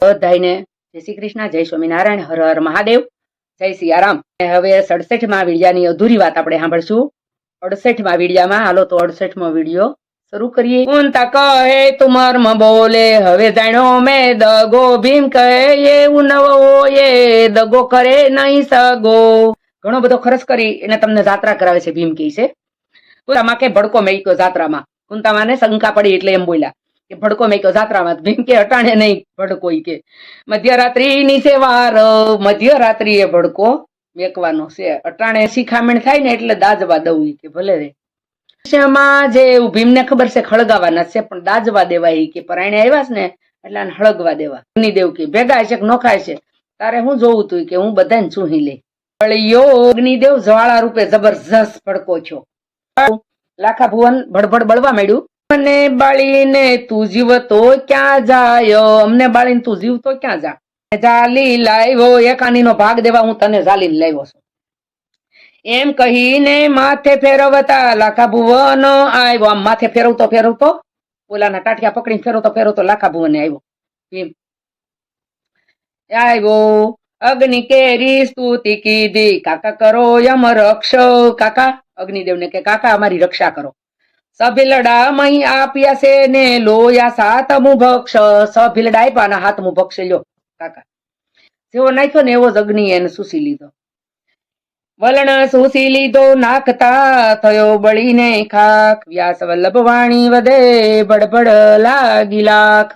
બધાને જય શ્રી કૃષ્ણ, જય સ્વામિનારાયણ, હર હર મહાદેવ, જય સિયારામ. હવે 67માં વિડિયાની અધૂરી વાત આપણે સાંભળશું. 68માં વિડિયામાં હાલો તો 68મો વિડિયો શરૂ કરીએ. કુંતા કહે તું મર્મ બોલે, હવે જાણ્યો મેં દગો. ભીમ કહે એવું નવો એ દગો કરે નહીં સગો. ઘણો બધો ખર્ચ કરી એને તમને જાત્રા કરાવે છે. ભીમ કહે છે કુંતામાં કે ભડકો મેક્યો જાત્રામાં. કુંતામાને શંકા પડી એટલે એમ બોલ્યા કે ભડકો મેક્યો જાત્રામાં. ભીમ કે અટાણે નહીં ભડકો, કે મધ્યરાત્રિની છે વાર, મધ્યરાત્રિએ ભડકો મેકવાનો છે. અટાણે શિખામણ થાય ને એટલે દાજવા દઉં કે ભલે રે. જે ભીમને ખબર છે ખળગાવાના છે, પણ દાજવા દેવા કે પરાયણે આવ્યા છે ને એટલે આને હળગવા દેવા. અગ્નિદેવ કે ભેગા છે કે નોખાય છે, તારે હું જોવું તું કે હું બધાને ચૂહી લે. અગ્નિદેવ જ્વાળા રૂપે જબરજસ્ત ભડકો છો. લાખા ભુવન ભડભડ બળવા માંડ્યું. મને બાળીને તું જીવતો ક્યાં જાય, અમને બાળીને તું જીવતો ક્યાં જા. જાલી લાવ્યો, એકાનીનો ભાગ દેવા હું તને જાલીને લાવ્યો છું. એમ કહીને માથે ફેરવતા લાખા ભુવન આવ્યો. આમ માથે ફેરવતો ફેરવતો ઓલાના ટાટિયા પકડીને ફેરવતો લાખા ભુવને આવ્યો. ભીમ આવ્યો. અગ્નિ કેરી સ્તુતિ કીધી, કાકા કરો યમ રક્ષ. કાકા અગ્નિદેવને કે કાકા અમારી રક્ષા કરો. સભિલડા મહી આપ્યા છે ને લોયા સાતમું ભક્ષ. સભિલડા આપ્યા ને હાથમું ભક્ષ લ્યો કાકા. જેવો નાખ્યો ને એવો જ અગ્નિ એને સુસી લીધો. વલણ સુસી લીધો નાખતા થયો બળીને ખાક. વ્યાસ વલ્લભ વાણી વધે બડબડ લાગી લાખ.